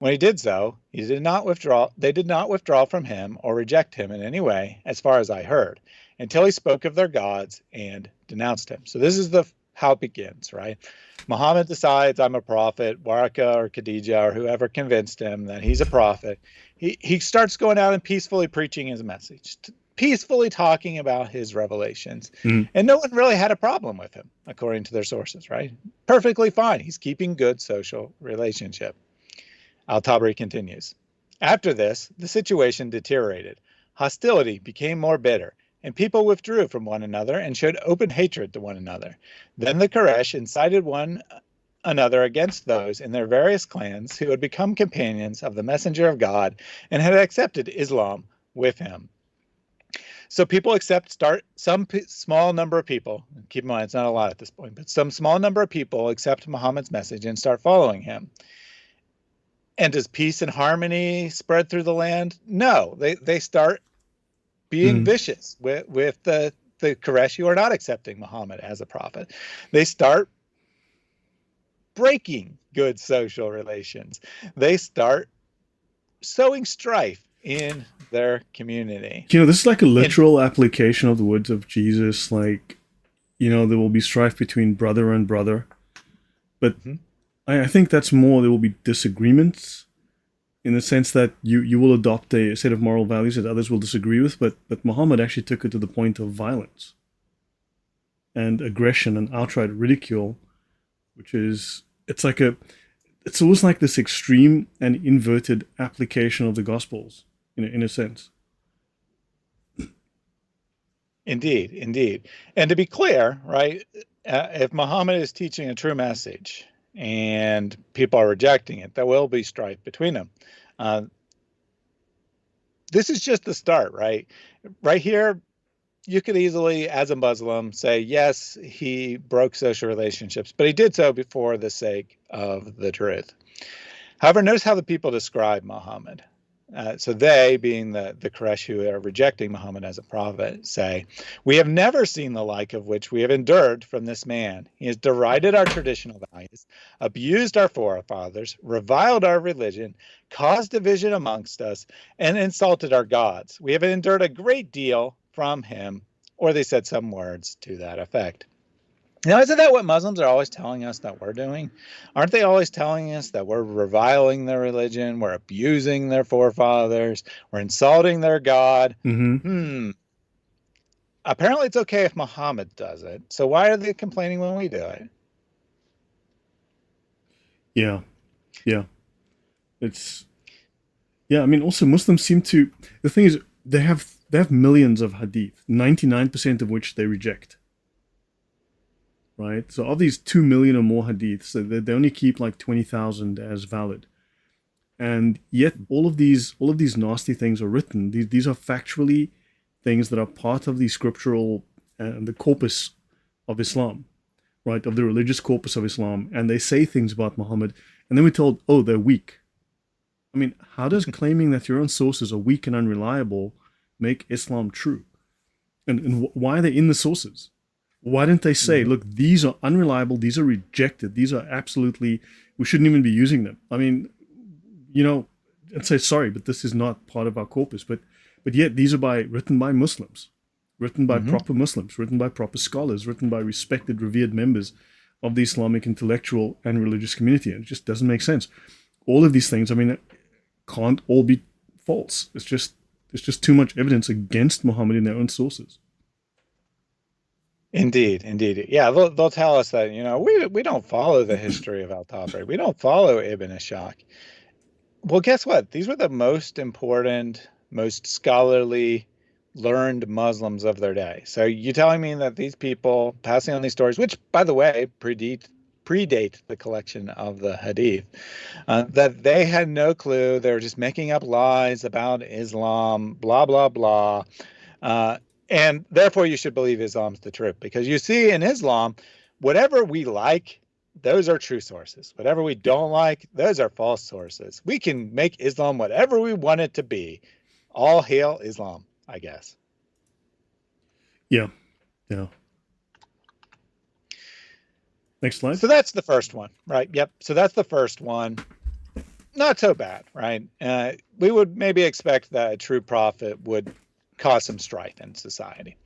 When he did so, he did not withdraw, they did not withdraw from him or reject him in any way, as far as I heard, until he spoke of their gods and denounced him. So this is the how it begins, right? Muhammad decides I'm a prophet. Waraka or Khadijah or whoever convinced him that he's a prophet. He starts going out and peacefully preaching his message, peacefully talking about his revelations. Mm. And no one really had a problem with him, according to their sources, right? Perfectly fine. He's keeping good social relationship. Al-Tabari continues. After this, the situation deteriorated. Hostility became more bitter, and people withdrew from one another and showed open hatred to one another. Then the Quraysh incited one another against those in their various clans who had become companions of the messenger of God and had accepted Islam with him. So people start some small number of people, keep in mind it's not a lot at this point, but some small number of people accept Muhammad's message and start following him. And does peace and harmony spread through the land? No, they start being Mm. vicious with the Quraysh who are not accepting Muhammad as a prophet. They start breaking good social relations. They start sowing strife in their community. This is like a And literal application of the words of Jesus. Like, there will be strife between brother and brother. But mhm. I think that's more, there will be disagreements in the sense that you will adopt a set of moral values that others will disagree with. But Muhammad actually took it to the point of violence and aggression and outright ridicule, which is, it's almost like this extreme and inverted application of the Gospels, in a sense. Indeed, indeed. And to be clear, right, if Muhammad is teaching a true message and people are rejecting it, there will be strife between them. Uh, this is just the start, right? Right here, you could easily, as a Muslim, say, yes, he broke social relationships, but he did so for the sake of the truth. However, notice how the people describe Muhammad. So they, being the Quraysh who are rejecting Muhammad as a prophet, say, we have never seen the like of which we have endured from this man. He has derided our traditional values, abused our forefathers, reviled our religion, caused division amongst us, and insulted our gods. We have endured a great deal from him, or they said some words to that effect. Now, isn't that what Muslims are always telling us that we're doing? Aren't they always telling us that we're reviling their religion, we're abusing their forefathers, we're insulting their God? Mm-hmm. Apparently it's okay if Muhammad does it. So why are they complaining when we do it? Yeah, yeah. It's Yeah. I mean, also Muslims seem to. The thing is, they have millions of hadith, 99% of which they reject. Right. So of these 2 million or more hadiths, they only keep like 20,000 as valid. And yet all of these nasty things are written. These are factually things that are part of the scriptural and the corpus of Islam, right? Of the religious corpus of Islam, and they say things about Muhammad, and then we're told, oh, they're weak. I mean, how does claiming that your own sources are weak and unreliable make Islam true? And why are they in the sources? Why didn't they say, Mhm. look, these are unreliable, these are rejected, these are absolutely, we shouldn't even be using them? I mean, you know, and say sorry, but this is not part of our corpus. But yet these are written by Muslims, written by Mhm. proper Muslims, written by proper scholars, written by respected, revered members of the Islamic intellectual and religious community. And it just doesn't make sense. All of these things, I mean, can't all be false. It's just too much evidence against Muhammad in their own sources. Indeed, indeed. Yeah, they'll tell us that, we don't follow the history of Al-Tabari. We don't follow Ibn Ishaq. Well, guess what? These were the most important, most scholarly, learned Muslims of their day. So you telling me that these people passing on these stories, which, by the way, predate the collection of the Hadith, that they had no clue. They were just making up lies about Islam, blah blah blah, uh, and therefore you should believe Islam's the truth because you see in Islam, whatever we like, those are true sources. Whatever we Yeah, don't like, those are false sources. We can make Islam whatever we want it to be. All hail Islam, I guess. yeah, yeah. Next slide. So that's the first one, right? Yep. So that's the first one. not so bad, right? We would maybe expect that a true prophet would cause some strife in society.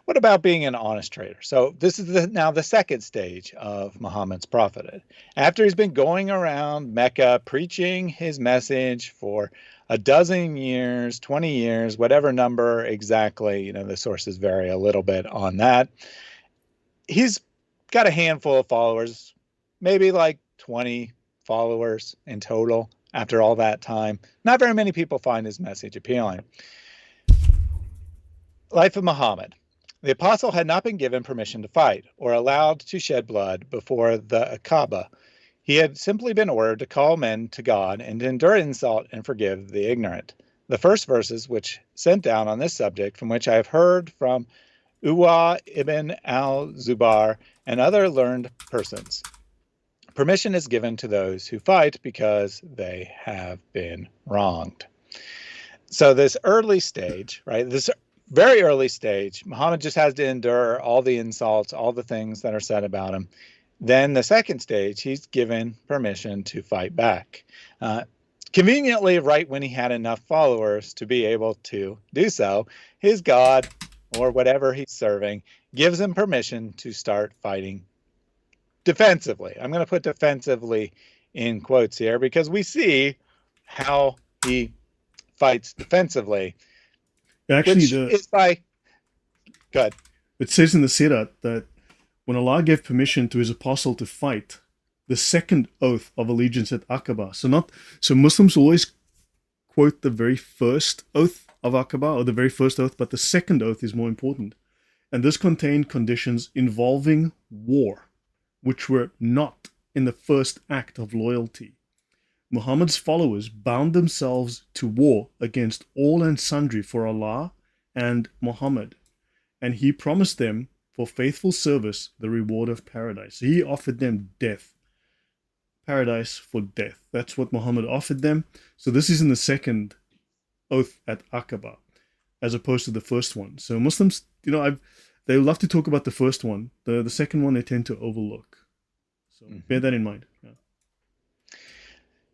What about being an honest trader? So this is now the second stage of Muhammad's prophethood. After he's been going around Mecca preaching his message for a dozen years, 20 years, whatever number exactly, the sources vary a little bit on that. He's got a handful of followers, maybe like 20 followers in total after all that time. Not very many people find his message appealing. Life of Muhammad. The apostle had not been given permission to fight or allowed to shed blood before the Kaaba. He had simply been ordered to call men to God and to endure insult and forgive the ignorant. The first verses which sent down on this subject, from which I have heard from Uwa ibn al-Zubair and other learned persons. Permission is given to those who fight because they have been wronged. So this early stage, right, this very early stage, Muhammad just has to endure all the insults, all the things that are said about him. Then the second stage, he's given permission to fight back. Conveniently, right when he had enough followers to be able to do so, his God, or whatever he's serving, gives him permission to start fighting defensively. I'm going to put defensively in quotes here because we see how he fights defensively. Actually, Good. It says in the Sirat that when Allah gave permission to his apostle to fight, the second oath of allegiance at Aqaba. So Muslims always quote the very first oath of Aqaba, or the very first oath, but the second oath is more important. And this contained conditions involving war, which were not in the first act of loyalty. Muhammad's followers bound themselves to war against all and sundry for Allah and Muhammad, and he promised them for faithful service the reward of paradise. So he offered them death. Paradise for death. That's what Muhammad offered them. So this is in the second oath at Aqaba, as opposed to the first one. So Muslims, they love to talk about the first one. The second one they tend to overlook. So bear that in mind. Yeah.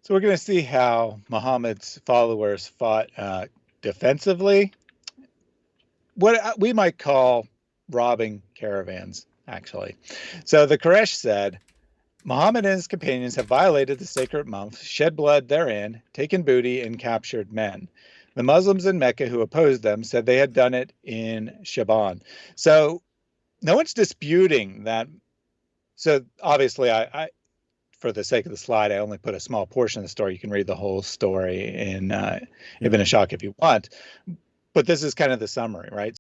So we're going to see how Muhammad's followers fought defensively. What we might call robbing caravans, actually. So the Quraysh said, Muhammad and his companions have violated the sacred month, shed blood therein, taken booty, and captured men. The Muslims in Mecca who opposed them said they had done it in Shaban. So no one's disputing that. So obviously, I for the sake of the slide, I only put a small portion of the story. You can read the whole story in Ibn Ishaq if you want. But this is kind of the summary, right?